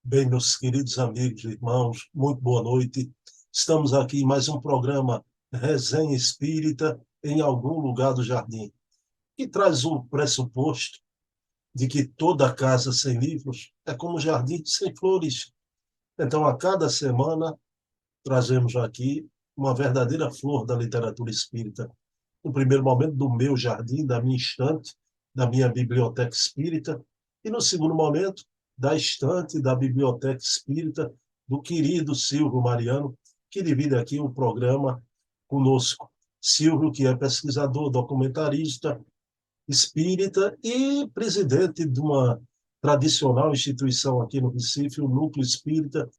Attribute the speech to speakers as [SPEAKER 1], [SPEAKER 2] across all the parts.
[SPEAKER 1] Bem, meus queridos amigos e irmãos, muito boa noite. Estamos aqui em mais um programa Resenha Espírita em algum lugar do jardim, que traz o pressuposto de que toda casa sem livros é como um jardim sem flores. Então, a cada semana, trazemos aqui uma verdadeira flor da literatura espírita. No primeiro momento, do meu jardim, da minha estante, da minha biblioteca espírita, e no segundo momento, da estante da biblioteca espírita do querido Silvio Mariano, que divide aqui o programa conosco. Silvio, que é pesquisador, documentarista, espírita e presidente de uma tradicional instituição aqui no Recife, o Núcleo Espírita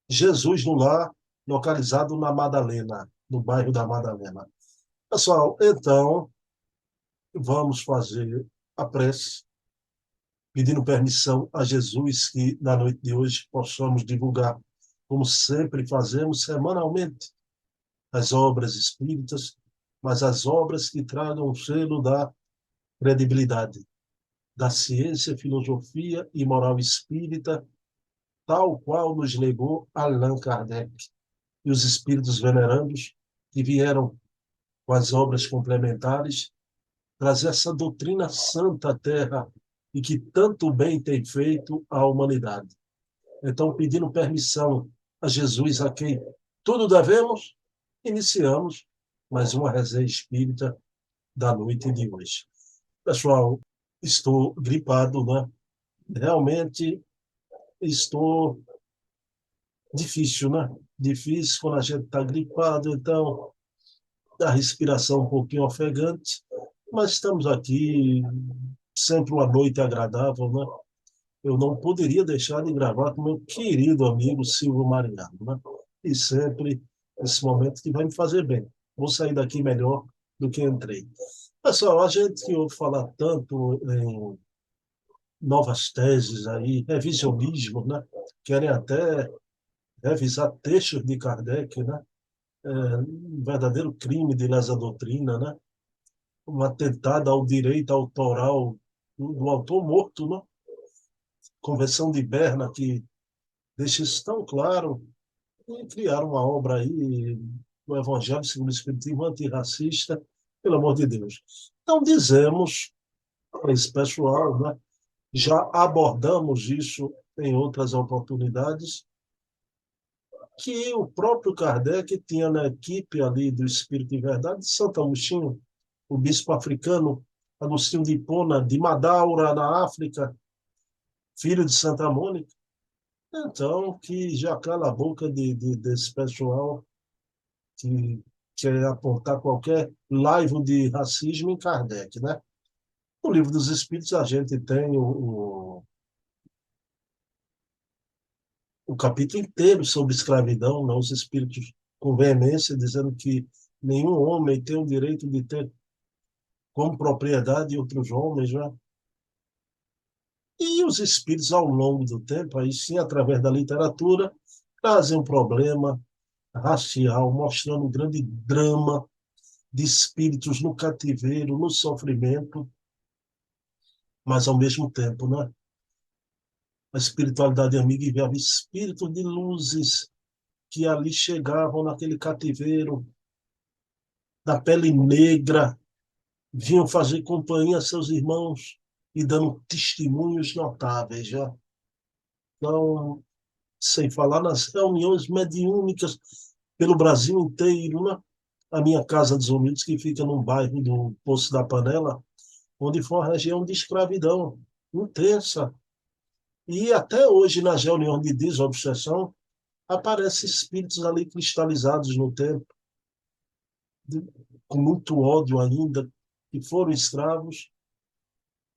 [SPEAKER 1] Jesus no Lar, localizado na Madalena, no bairro da Madalena. Pessoal, então, vamos fazer a prece, pedindo permissão a Jesus que, na noite de hoje, possamos divulgar, como sempre fazemos semanalmente, as obras espíritas, mas as obras que tragam o selo da credibilidade, da ciência, filosofia e moral espírita, tal qual nos legou Allan Kardec e os espíritos venerandos que vieram com as obras complementares trazer essa doutrina santa à Terra e que tanto bem tem feito à humanidade. Então, pedindo permissão a Jesus, a quem tudo devemos, iniciamos mais uma resenha espírita da noite de hoje. Pessoal, estou gripado, né? Realmente estou difícil, né? Difícil quando a gente está gripado, então a respiração um pouquinho ofegante, mas estamos aqui, sempre uma noite agradável, né? Eu não poderia deixar de gravar com meu querido amigo Silvio Mariano, né? E sempre esse momento que vai me fazer bem. Vou sair daqui melhor do que entrei. Pessoal, a gente que ouve falar tanto em novas teses aí, revisionismo, né? Querem até revisar textos de Kardec, né? Um verdadeiro crime de lesa doutrina, né? Um atentado ao direito autoral do autor morto, né? Convenção de Berna, que deixa isso tão claro, e criaram uma obra aí, o Evangelho segundo o Espiritismo antirracista, pelo amor de Deus. Então, dizemos, esse pessoal, né, já abordamos isso em outras oportunidades, que o próprio Kardec tinha na equipe ali do Espírito de Verdade, de Santo Agostinho, o bispo africano, Agostinho de Hipona, de Madaura, na África, filho de Santa Mônica. Então, que já cala a boca desse pessoal que quer apontar qualquer laivo de racismo em Kardec, né? No Livro dos Espíritos, a gente tem o capítulo inteiro sobre escravidão, né? Os espíritos com veemência, dizendo que nenhum homem tem o direito de ter como propriedade outros homens, né? E os espíritos, ao longo do tempo, aí sim, através da literatura, trazem um problema racial, mostrando um grande drama de espíritos no cativeiro, no sofrimento, mas ao mesmo tempo, né? A espiritualidade amiga enviava espíritos de luzes que ali chegavam naquele cativeiro, da pele negra, vinham fazer companhia a seus irmãos e dando testemunhos notáveis, já. Então, sem falar nas reuniões mediúnicas pelo Brasil inteiro, né? A minha casa dos humildes, que fica num bairro do Poço da Panela, onde foi uma região de escravidão intensa. E até hoje, nas reuniões de desobsessão, aparecem espíritos ali cristalizados no tempo, de- com muito ódio ainda, que foram escravos,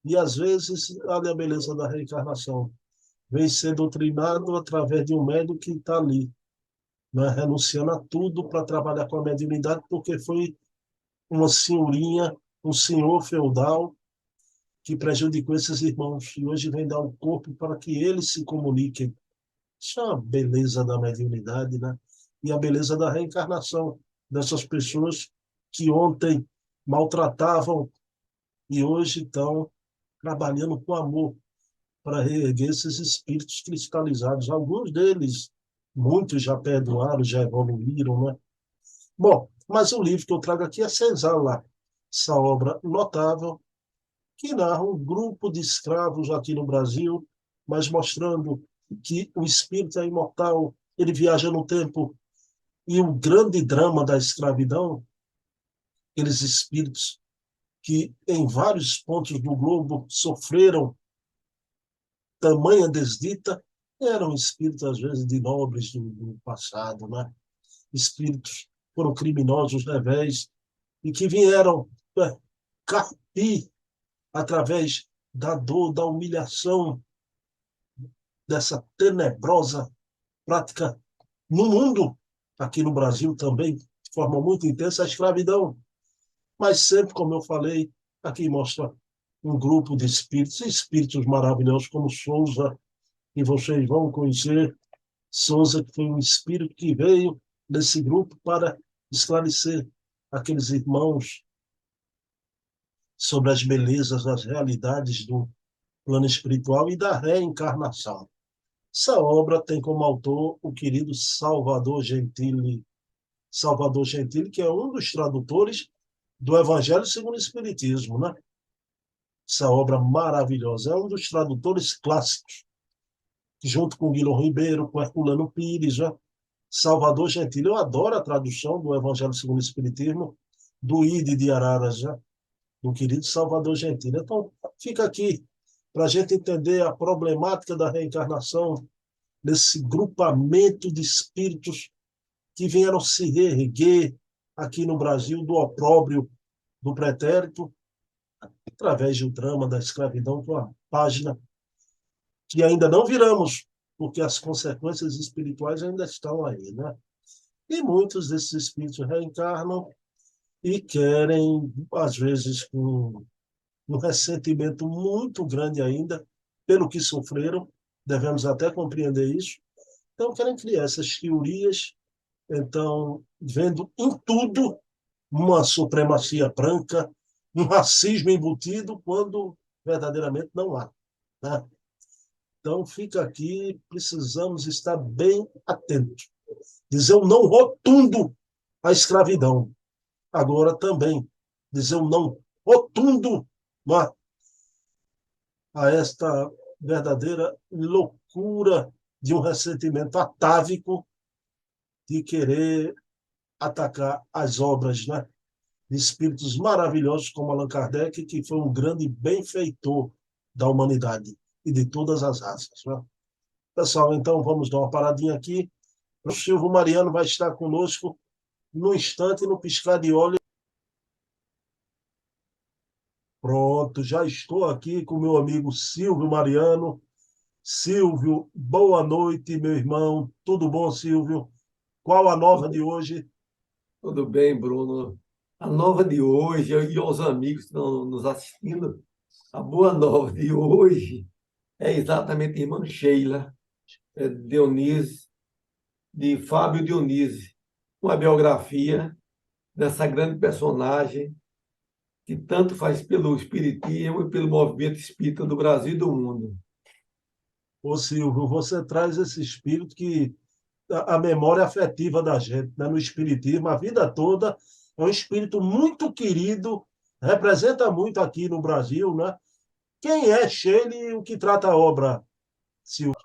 [SPEAKER 1] e às vezes, olha a beleza da reencarnação, vem ser doutrinado através de um médium que está ali, né, renunciando a tudo para trabalhar com a mediunidade, porque foi uma senhorinha, um senhor feudal que prejudicou esses irmãos, e hoje vem dar o corpo para que eles se comuniquem. Isso é a beleza da mediunidade, né? E a beleza da reencarnação dessas pessoas que ontem maltratavam e hoje estão trabalhando com amor. para reerguer esses espíritos cristalizados. Alguns deles, muitos já perdoaram, já evoluíram, né? Bom, mas o livro que eu trago aqui é Senzala, essa obra notável que narra um grupo de escravos aqui no Brasil, mas mostrando que o espírito é imortal, ele viaja no tempo, e o grande drama da escravidão, aqueles espíritos que em vários pontos do globo sofreram tamanha desdita, eram espíritos, às vezes, de nobres do passado, né? Espíritos foram criminosos levéis e que vieram carpir através da dor, da humilhação, dessa tenebrosa prática no mundo, aqui no Brasil também, de forma muito intensa, a escravidão. Mas sempre, como eu falei, aqui mostra um grupo de espíritos, espíritos maravilhosos como Souza, que vocês vão conhecer. Souza, que foi um espírito que veio nesse grupo para esclarecer aqueles irmãos sobre as belezas, as realidades do plano espiritual e da reencarnação. Essa obra tem como autor o querido Salvador Gentili, que é um dos tradutores do Evangelho segundo o Espiritismo, né? Essa obra maravilhosa, é um dos tradutores clássicos, junto com Guilherme Ribeiro, com Herculano Pires, né? Salvador Gentili, eu adoro a tradução do Evangelho segundo o Espiritismo, do Ide de Araras, né? Do querido Salvador Gentili. Então, fica aqui para a gente entender a problemática da reencarnação, desse grupamento de espíritos que vieram se reerguer aqui no Brasil do opróbrio do pretérito, através do drama da escravidão, com a página que ainda não viramos, porque as consequências espirituais ainda estão aí, né? E muitos desses espíritos reencarnam e querem, às vezes, com um ressentimento muito grande ainda pelo que sofreram, devemos até compreender isso. Então, querem criar essas teorias, então, vendo em tudo uma supremacia branca, um racismo embutido, quando verdadeiramente não há, né? Então, fica aqui, precisamos estar bem atentos. Dizer um não rotundo à escravidão. Agora também, dizer um não rotundo, né, a esta verdadeira loucura de um ressentimento atávico de querer atacar as obras, né, de espíritos maravilhosos como Allan Kardec, que foi um grande benfeitor da humanidade e de todas as raças, né? Pessoal, então vamos dar uma paradinha aqui. O Silvio Mariano vai estar conosco no instante, no piscar de olhos. Pronto, já estou aqui com meu amigo Silvio Mariano. Silvio, boa noite, meu irmão. Tudo bom, Silvio? Qual a nova de hoje?
[SPEAKER 2] Tudo bem, Bruno? A nova de hoje, e aos amigos que estão nos assistindo, a boa nova de hoje é exatamente a irmã Sheila Dionise, de Fábio Dionise, uma biografia dessa grande personagem que tanto faz pelo espiritismo e pelo movimento espírita do Brasil e do mundo.
[SPEAKER 1] Ô, Silvio, você traz esse espírito que a memória afetiva da gente, né? No espiritismo, a vida toda, é um espírito muito querido, representa muito aqui no Brasil, né? Quem é Sheila e o que trata a obra, Silvio?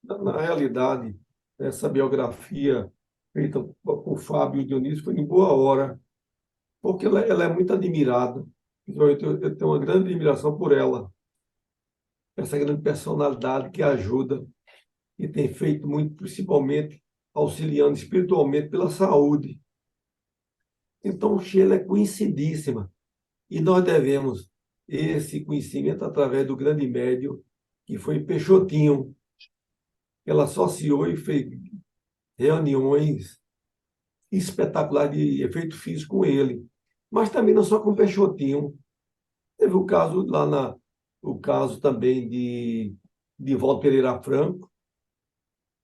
[SPEAKER 2] Na realidade, essa biografia feita por Fábio Dionise foi em boa hora, porque ela é muito admirada. Eu tenho uma grande admiração por ela, essa grande personalidade que ajuda e tem feito muito, principalmente auxiliando espiritualmente pela saúde. Então, Sheila é conhecidíssima e nós devemos esse conhecimento através do grande médium que foi Peixotinho. Ela associou e fez reuniões espetaculares de efeito físico com ele, mas também não só com Peixotinho. Teve o caso o caso também de Walter Pereira Franco,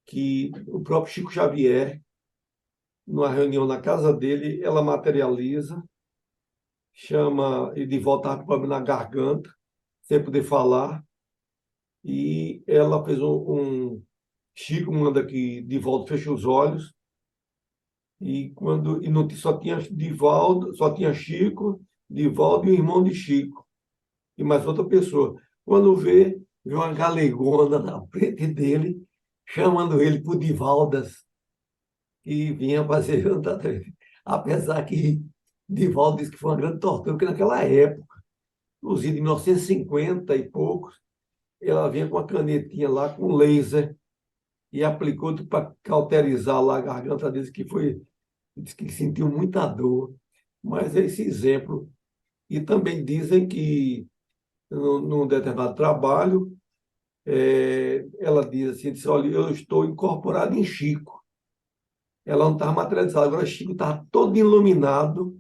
[SPEAKER 2] que o próprio Chico Xavier, numa reunião na casa dele, ela materializa, chama ele de volta com problema na garganta, sem poder falar, e ela fez Chico manda que Divaldo feche os olhos, e não, só tinha Divaldo, só tinha Chico, Divaldo e o irmão de Chico, e mais outra pessoa. Quando vê uma galegona na frente dele, chamando ele por Divaldas, que vinha fazer apesar que Divaldo disse que foi uma grande tortura, porque naquela época, inclusive em 1950 e poucos, ela vinha com uma canetinha lá, com laser, e aplicou para cauterizar lá a garganta dele, disse que sentiu muita dor. Mas é esse exemplo. E também dizem que, num determinado trabalho, ela diz assim, disse, olha, eu estou incorporado em Chico. Ela não estava materializada, agora Chico estava todo iluminado.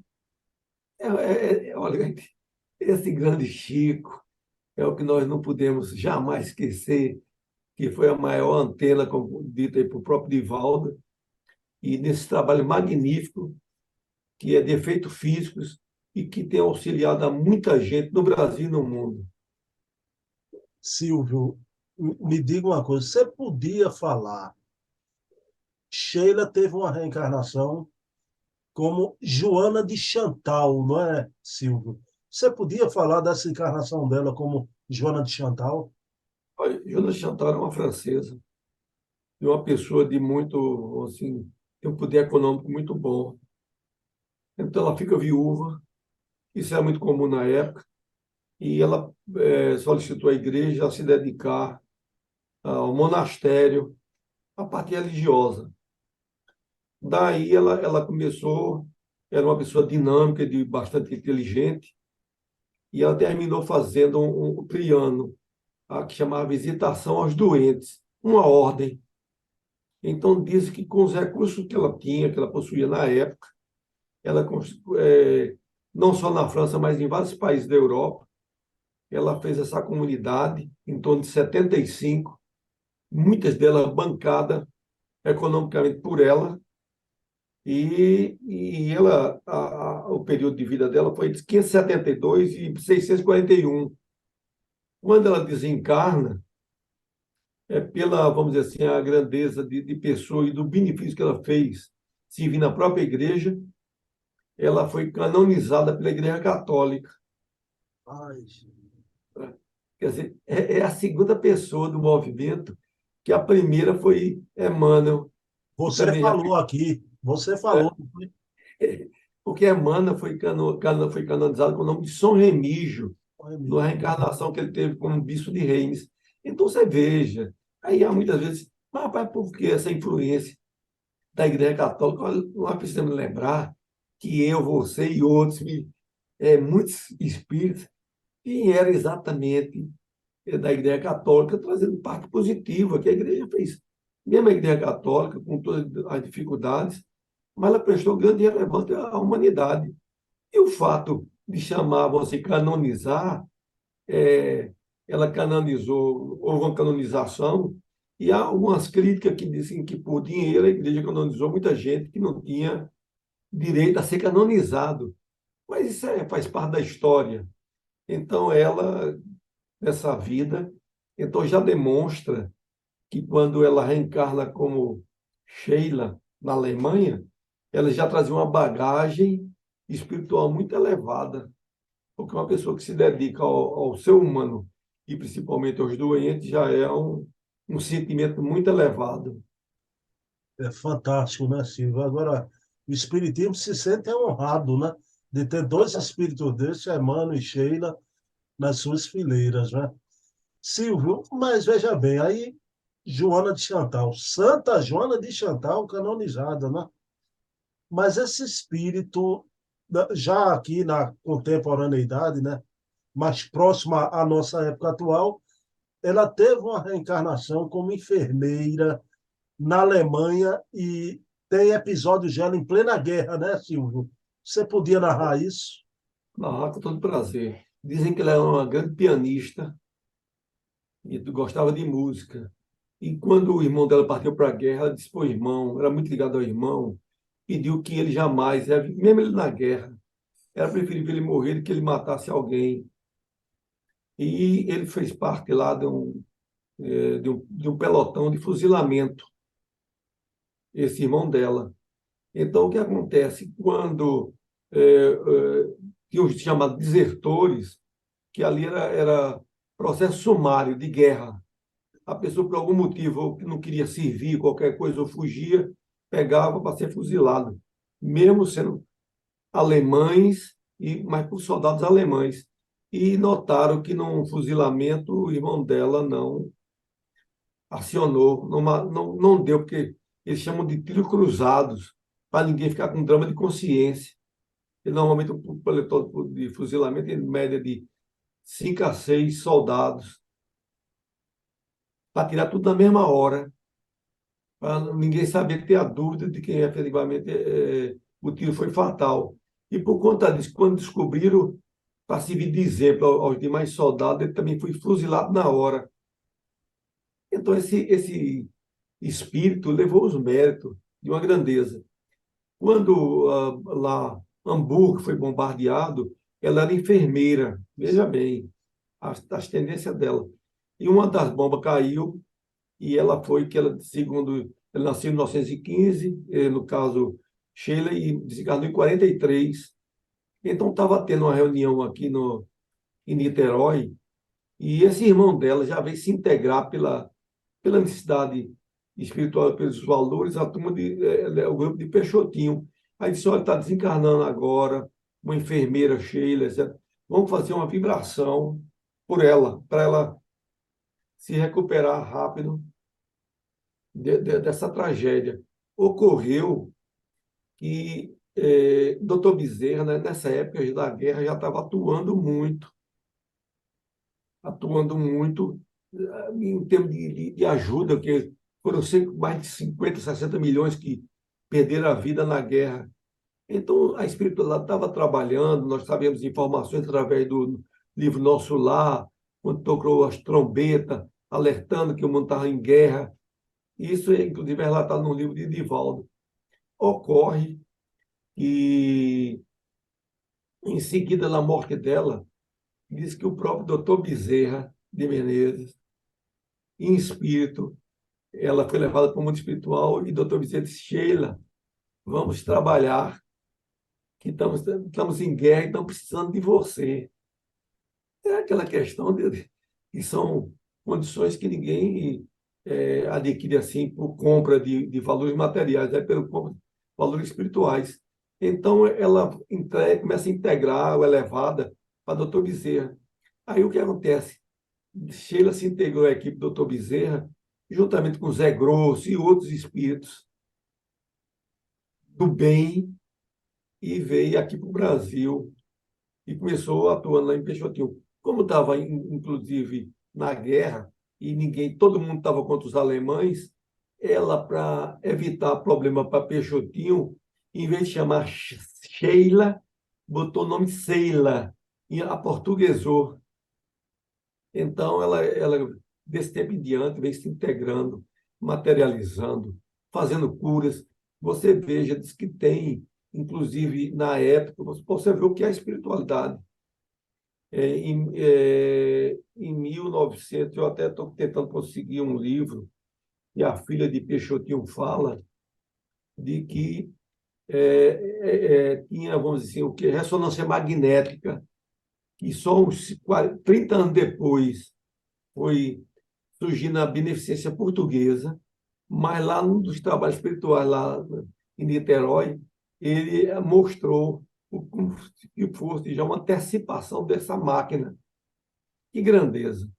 [SPEAKER 2] Olha, esse grande Chico é o que nós não podemos jamais esquecer, que foi a maior antena, como dita aí por próprio Divaldo, e nesse trabalho magnífico, que é de efeitos físicos e que tem auxiliado a muita gente no Brasil e no mundo.
[SPEAKER 1] Silvio, me diga uma coisa, você podia falar, Sheila teve uma reencarnação como Joana de Chantal, não é, Silvio? Você podia falar dessa encarnação dela como Joana de Chantal?
[SPEAKER 2] Olha, Joana Chantal era uma francesa, e uma pessoa de muito, assim, tem um poder econômico muito bom. Então ela fica viúva, isso era muito comum na época, e ela solicitou à igreja a se dedicar ao monastério, à parte religiosa. Daí ela começou, era uma pessoa dinâmica, de bastante inteligente, e ela terminou fazendo um triano, que chamava Visitação aos Doentes, uma ordem. Então, diz que com os recursos que ela tinha, que ela possuía na época, ela, não só na França, mas em vários países da Europa, ela fez essa comunidade, em torno de 75, muitas delas bancadas economicamente por ela, e o período de vida dela foi de 572 e 641. Quando ela desencarna, pela, vamos dizer assim, a grandeza de pessoa e do benefício que ela fez, servir na própria igreja, ela foi canonizada pela Igreja Católica.
[SPEAKER 1] Ai,
[SPEAKER 2] Quer dizer, é a segunda pessoa do movimento, que a primeira foi Emmanuel, que
[SPEAKER 1] você
[SPEAKER 2] também já
[SPEAKER 1] falou aqui, você
[SPEAKER 2] é,
[SPEAKER 1] falou.
[SPEAKER 2] porque Emmanuel foi canonizado com o nome de São Remígio,
[SPEAKER 1] Ai,
[SPEAKER 2] na
[SPEAKER 1] meu.
[SPEAKER 2] reencarnação que ele teve como bispo de Reims. Então você veja, aí há muitas vezes, mas rapaz, por que essa influência da Igreja Católica? Olha, nós precisamos lembrar que eu, você e outros, muitos espíritos, vieram exatamente da Igreja Católica, trazendo parte positiva que a Igreja fez. Mesmo a Igreja Católica, com todas as dificuldades, mas ela prestou grande relevância à humanidade. E o fato de chamar, você canonizar, é, ela canonizou, houve uma canonização, e há algumas críticas que dizem que por dinheiro a igreja canonizou muita gente que não tinha direito a ser canonizado. Mas isso faz parte da história. Então, ela, nessa vida, então já demonstra que quando ela reencarna como Sheila na Alemanha, ela já trazia uma bagagem espiritual muito elevada, porque uma pessoa que se dedica ao ser humano e principalmente aos doentes já é um sentimento muito elevado.
[SPEAKER 1] É fantástico, né, Silvio? Agora, o Espiritismo se sente honrado, né? De ter dois espíritos desses, Emmanuel e Sheila, nas suas fileiras, né? Silvio, mas veja bem, aí Joana de Chantal, Santa Joana de Chantal, canonizada, né? Mas esse espírito, já aqui na contemporaneidade, né? Mais próxima à nossa época atual, ela teve uma reencarnação como enfermeira na Alemanha e tem episódios dela em plena guerra, né, Silvio? Você podia narrar isso?
[SPEAKER 2] Com todo prazer. Dizem que ela é uma grande pianista e gostava de música. E quando o irmão dela partiu para a guerra, ela disse para o irmão, era muito ligado ao irmão, pediu que ele jamais, mesmo ele na guerra, era preferível ele morrer do que ele matasse alguém. E ele fez parte lá de um pelotão de fuzilamento, esse irmão dela. Então, o que acontece? Quando tinha os chamados desertores, que ali era processo sumário de guerra. A pessoa, por algum motivo, não queria servir, qualquer coisa, ou fugia, pegava para ser fuzilado, mesmo sendo alemães, mas por soldados alemães. E notaram que num fuzilamento o irmão dela não acionou, não deu, porque eles chamam de tiros cruzados, para ninguém ficar com drama de consciência. E normalmente o pelotão de fuzilamento tem média de 5 a 6 soldados, para tirar tudo na mesma hora, para ninguém saber, ter a dúvida de quem efetivamente o tiro foi fatal. E por conta disso, quando descobriram, para servir de exemplo aos demais soldados, ele também foi fuzilado na hora. Então, esse espírito levou os méritos de uma grandeza. Quando lá Hamburgo foi bombardeado, ela era enfermeira, veja bem, as tendências dela. E uma das bombas caiu e ela foi que ela, segundo, ela nasceu em 1915, no caso Sheila, e desencarnou em 43. Então estava tendo uma reunião aqui em Niterói e esse irmão dela já veio se integrar pela necessidade espiritual, pelos valores, a turma o grupo de Peixotinho. Aí disse, olha, está desencarnando agora, uma enfermeira Sheila, etc. Vamos fazer uma vibração por ela, para ela se recuperar rápido dessa tragédia. Ocorreu que Dr. Bezerra, né, nessa época da guerra, já estava atuando muito em termos de ajuda, porque foram mais de 50, 60 milhões que perderam a vida na guerra. Então, a espiritualidade estava trabalhando, nós sabemos informações através do livro Nosso Lar, quando tocou as trombetas, alertando que o mundo estava em guerra. Isso é, inclusive, relatado no livro de Divaldo. Ocorre que, em seguida da morte dela, diz que o próprio doutor Bezerra de Menezes, em espírito, ela foi levada para o mundo espiritual e doutor Bezerra disse, Sheila, vamos trabalhar, que estamos em guerra e estamos precisando de você. É aquela questão que são condições que ninguém adquire assim por compra de valores materiais, é pelo compra de valores espirituais. Então, ela começa a integrar o elevada para doutor Bezerra. Aí o que acontece? Sheila se integrou à equipe do doutor Bezerra, juntamente com Zé Grosso e outros espíritos do bem, e veio aqui para o Brasil e começou atuando lá em Peixotinho. Como estava, inclusive, na guerra, e todo mundo estava contra os alemães, ela, para evitar problema para Peixotinho, em vez de chamar Sheila, botou o nome Seila, e aportuguesou. Então, ela, desse tempo em diante, vem se integrando, materializando, fazendo curas. Você veja, diz que tem, inclusive, na época, você vê o que é a espiritualidade. Em 1900, eu até estou tentando conseguir um livro, e a filha de Peixotinho fala de que tinha, vamos dizer assim, o que? Ressonância magnética, que só uns 30 anos depois foi surgir na Beneficência Portuguesa, mas lá num dos trabalhos espirituais, lá em Niterói, ele mostrou como se fosse já uma antecipação dessa máquina. Que grandeza!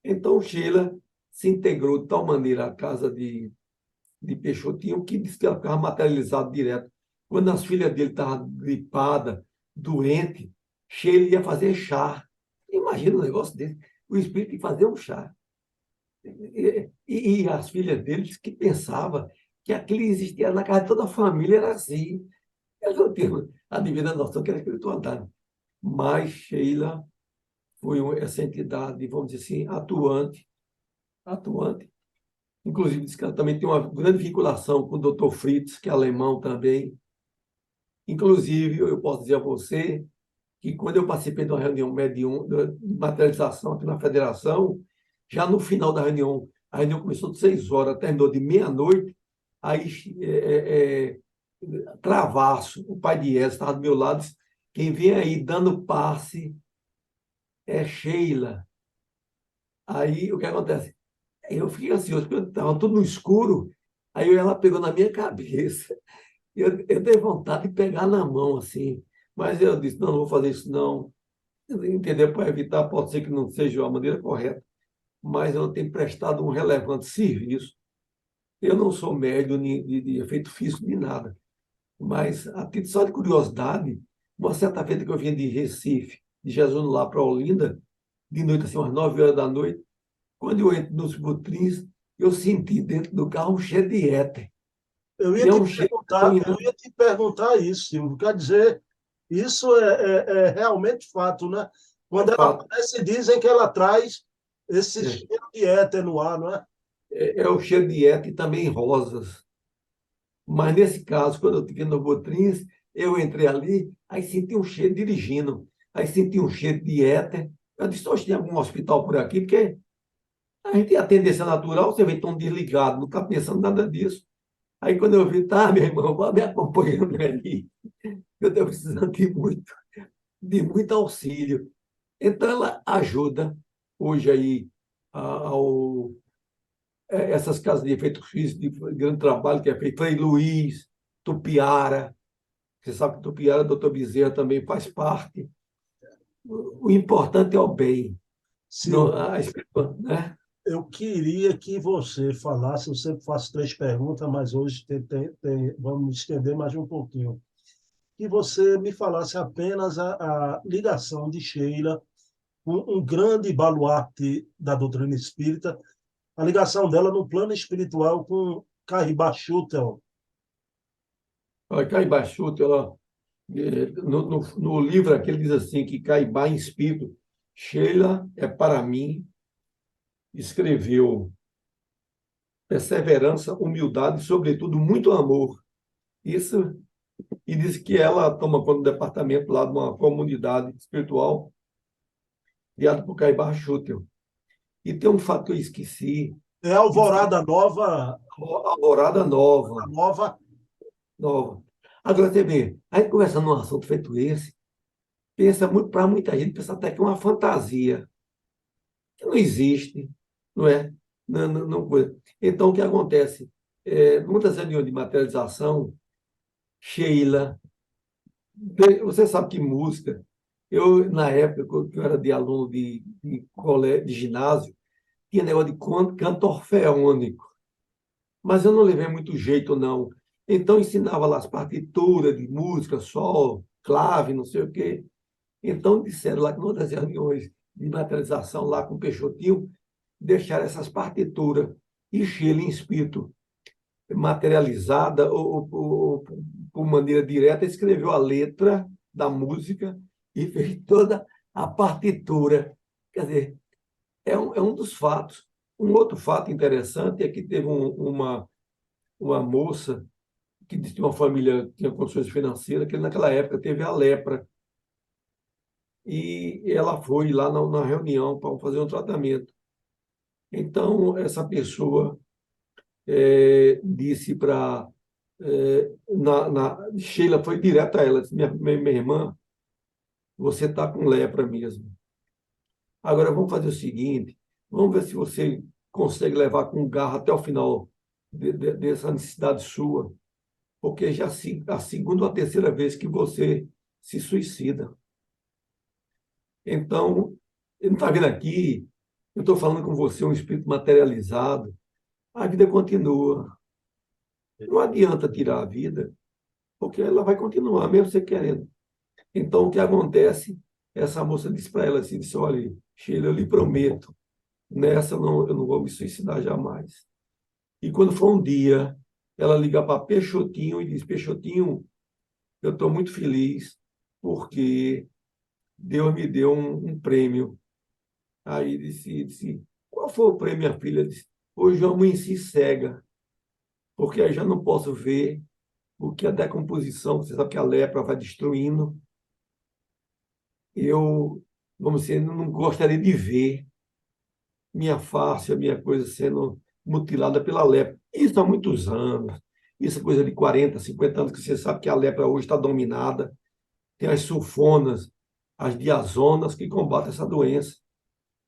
[SPEAKER 2] Então, Sheila se integrou de tal maneira à casa de Peixotinho que disse que ela ficava materializada direto. Quando as filhas dele estavam gripadas, doentes, Sheila ia fazer chá. Imagina um negócio desse. O espírito ia fazer um chá. E as filhas deles que pensavam que aquilo existia na casa de toda a família, era assim. Elas não tinham a devida noção que era espiritualidade. Mas Sheila foi essa entidade, vamos dizer assim, atuante. Inclusive, diz que ela também tem uma grande vinculação com o Dr. Fritz, que é alemão também. Inclusive, eu posso dizer a você que quando eu participei de uma reunião de materialização aqui na federação, Já no final da reunião, a reunião começou de 6 horas, terminou de meia-noite, aí Travasso, o pai de Eza, estava do meu lado, disse, quem vem aí dando passe é Sheila. Aí o que acontece? Eu fiquei ansioso, porque estava tudo no escuro, aí ela pegou na minha cabeça, eu dei vontade de pegar na mão, assim, mas eu disse, não, não vou fazer isso não, entendeu? Para evitar, pode ser que não seja a maneira correta, mas eu tenho prestado um relevante serviço. Eu não sou médium de efeito físico de nada, mas a título só de curiosidade, uma certa feita que eu vinha de Recife, de Jesus lá para Olinda, de noite, assim, umas 9 horas da noite, quando eu entro nos Butrins, eu senti dentro do carro um cheiro de éter. E é um cheiro
[SPEAKER 1] Eu ia te perguntar isso, Silvio. Quer dizer, isso é realmente fato, né?
[SPEAKER 2] é
[SPEAKER 1] Quando ela
[SPEAKER 2] fato.
[SPEAKER 1] aparece, dizem que ela traz esse
[SPEAKER 2] É,
[SPEAKER 1] cheiro de éter no ar, não é?
[SPEAKER 2] é o cheiro de éter e também rosas. Mas nesse caso, quando eu estive no Butrins, eu entrei ali, aí senti um cheiro dirigindo, aí senti um cheiro de éter. Eu disse, hoje tem algum hospital por aqui? Porque a gente tem a tendência natural, você vem tão desligado, não está pensando nada disso. Aí quando eu vi, tá, meu irmão, vai me acompanhando aí. Eu estou precisando de muito auxílio. Então, ela ajuda hoje aí ao, essas casas de efeito físico de grande trabalho que é feito. Frei Luiz, Tupiara, você sabe que Tupiara, doutor Bezerra também faz parte. O importante é o bem, não,
[SPEAKER 1] Silvio,
[SPEAKER 2] né?
[SPEAKER 1] eu queria que você falasse, eu sempre faço 3 perguntas, mas hoje vamos estender mais um pouquinho. Que você me falasse apenas a ligação de Sheila com um grande baluarte da doutrina espírita, a ligação dela no plano espiritual com Caribá Schutel.
[SPEAKER 2] Olha, Caibá Chuto, ela, no livro aqui, ele diz assim, que Caibá em espírito, Sheila é para mim, escreveu perseverança, humildade e, sobretudo, muito amor. Isso, e diz que ela toma conta do departamento lá de uma comunidade espiritual criada por Caibá Schutel. E tem um fato que eu esqueci,
[SPEAKER 1] É
[SPEAKER 2] que diz que
[SPEAKER 1] Alvorada Nova,
[SPEAKER 2] a Alvorada Nova,
[SPEAKER 1] Nova.
[SPEAKER 2] nova. Agora, você vê, aí conversando num assunto feito esse, pensa muito, para muita gente, pensa até que é uma fantasia, que não existe, não é? Coisa. Então, o que acontece? Muitas reuniões de materialização, Sheila, você sabe que música, eu, na época que eu era de aluno de ginásio, tinha negócio de canto orfeônico, mas eu não levei muito jeito, não. Então, ensinava lá as partituras de música, sol, clave, não sei o quê. Então, disseram lá que numa das reuniões de materialização lá com o Peixotinho, deixaram essas partituras e Sheila em espírito materializada ou por maneira direta, escreveu a letra da música e fez toda a partitura. Quer dizer, é um dos fatos. Um outro fato interessante é que teve uma moça que disse que uma família tinha condições financeiras, que naquela época teve a lepra. E ela foi lá na reunião para fazer um tratamento. Então, essa pessoa disse para. Sheila foi direto a ela, disse, minha irmã, você está com lepra mesmo. Agora vamos fazer o seguinte: vamos ver se você consegue levar com garra até o final dessa necessidade sua, porque já a segunda ou a terceira vez que você se suicida. Então, ele não está vendo aqui, eu estou falando com você, um espírito materializado, a vida continua. Não adianta tirar a vida, porque ela vai continuar, mesmo você querendo. Então, o que acontece? Essa moça disse para ela assim, disse, olha, Sheila, eu lhe prometo, nessa eu não vou me suicidar jamais. E quando for um dia, ela liga para Peixotinho e diz, Peixotinho, eu estou muito feliz porque Deus me deu um prêmio. Aí disse, qual foi o prêmio, minha filha? Disse, hoje eu amanheci cega, porque aí já não posso ver o que a decomposição, você sabe que a lepra vai destruindo. Eu, vamos dizer, não gostaria de ver minha face, a minha coisa sendo mutilada pela lepra. Isso há muitos anos. Isso é coisa de 40, 50 anos que você sabe que a lepra hoje está dominada. Tem as sulfonas, as diazonas que combatem essa doença.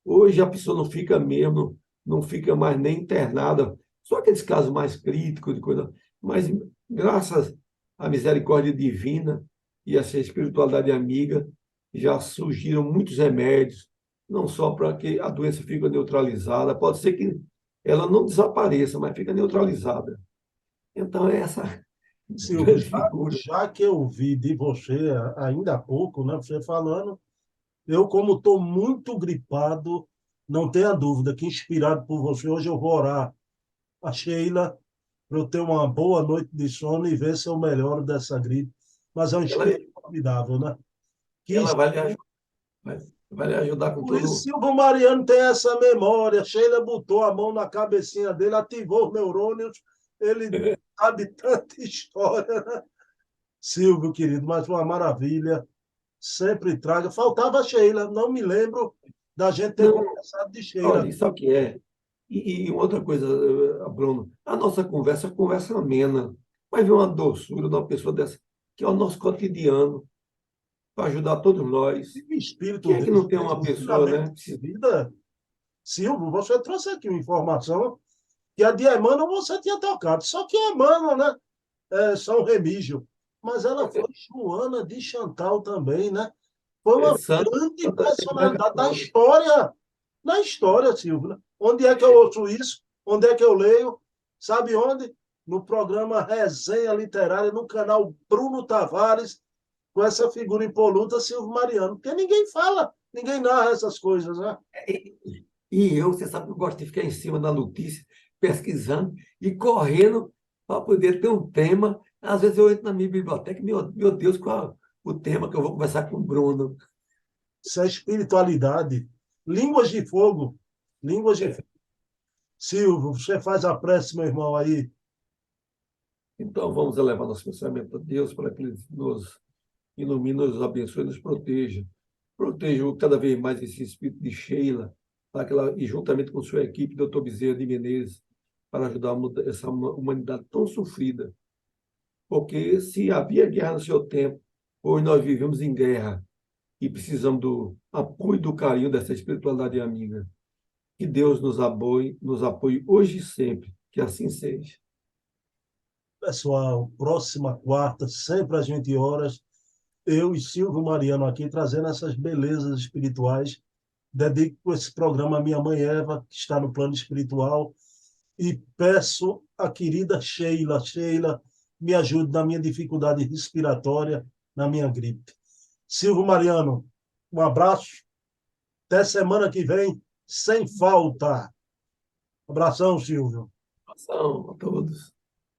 [SPEAKER 2] Hoje a pessoa não fica mesmo, não fica mais nem internada, só aqueles casos mais críticos de coisa. Mas graças à misericórdia divina e essa espiritualidade amiga, já surgiram muitos remédios, não só para que a doença fique neutralizada, pode ser que ela não desapareça, mas fica neutralizada. Então é essa
[SPEAKER 1] Silvio,
[SPEAKER 2] grande figura.
[SPEAKER 1] já que eu vi de você ainda há pouco, né, você falando, eu, como estou muito gripado, não tenha dúvida que, inspirado por você, hoje eu vou orar a Sheila para eu ter uma boa noite de sono e ver se eu melhoro dessa gripe. Mas é um
[SPEAKER 2] Ela,
[SPEAKER 1] espírito formidável, né? Que
[SPEAKER 2] ela vai lhe ajudar com
[SPEAKER 1] por isso
[SPEAKER 2] todo.
[SPEAKER 1] Silvio Mariano tem essa memória. Sheila botou a mão na cabecinha dele, ativou os neurônios, ele sabe tanta história, né? Silvio, querido, mas uma maravilha. Sempre traga. Faltava a Sheila, não me lembro da gente ter
[SPEAKER 2] Não,
[SPEAKER 1] conversado de Sheila.
[SPEAKER 2] olha, sabe o que é? E outra coisa, Bruno, a nossa conversa é conversa amena. Vai ver uma doçura de uma pessoa dessa, que é o nosso cotidiano, para ajudar todos nós.
[SPEAKER 1] O espírito
[SPEAKER 2] Quem é que
[SPEAKER 1] dele,
[SPEAKER 2] não tem uma
[SPEAKER 1] esse
[SPEAKER 2] pessoa,
[SPEAKER 1] ensinamento
[SPEAKER 2] né?
[SPEAKER 1] de vida. Silvio, você trouxe aqui uma informação que a de Emmanuel você tinha tocado. Só que Emmanuel, né? É São Remígio. Mas ela foi Joana de Chantal também, né? Foi
[SPEAKER 2] É
[SPEAKER 1] uma
[SPEAKER 2] santa,
[SPEAKER 1] grande
[SPEAKER 2] santa
[SPEAKER 1] personalidade da
[SPEAKER 2] agregadora.
[SPEAKER 1] história. Na história, Silvio. Né? Onde é que eu ouço isso? Onde é que eu leio? Sabe onde? No programa Resenha Literária, no canal Bruno Tavares, com essa figura impoluta, Silvio Mariano. Porque ninguém fala, ninguém narra essas coisas, né?
[SPEAKER 2] E eu, você sabe que eu gosto de ficar em cima da notícia, pesquisando e correndo para poder ter um tema. Às vezes eu entro na minha biblioteca e, meu Deus, qual é o tema que eu vou conversar com o Bruno?
[SPEAKER 1] Isso é espiritualidade. Línguas de fogo. Línguas de fogo. Silvio, você faz a prece, meu irmão, aí.
[SPEAKER 2] Então, vamos elevar nosso pensamento a Deus para que Ele nos ilumine, nos abençoe, nos proteja. Proteja cada vez mais esse espírito de Sheila, para que ela, e juntamente com sua equipe, doutor Bezerra de Menezes, para ajudar essa humanidade tão sofrida. Porque se havia guerra no seu tempo, hoje nós vivemos em guerra e precisamos do apoio e do carinho dessa espiritualidade amiga. Que Deus nos apoie hoje e sempre. Que assim seja.
[SPEAKER 1] Pessoal, próxima quarta, sempre às 20 horas, eu e Silvio Mariano aqui trazendo essas belezas espirituais. Dedico esse programa à minha mãe Eva, que está no plano espiritual, e peço à querida Sheila, Sheila, me ajude na minha dificuldade respiratória, na minha gripe. Silvio Mariano, um abraço, até semana que vem, sem falta. Abração, Silvio.
[SPEAKER 2] Abração a todos.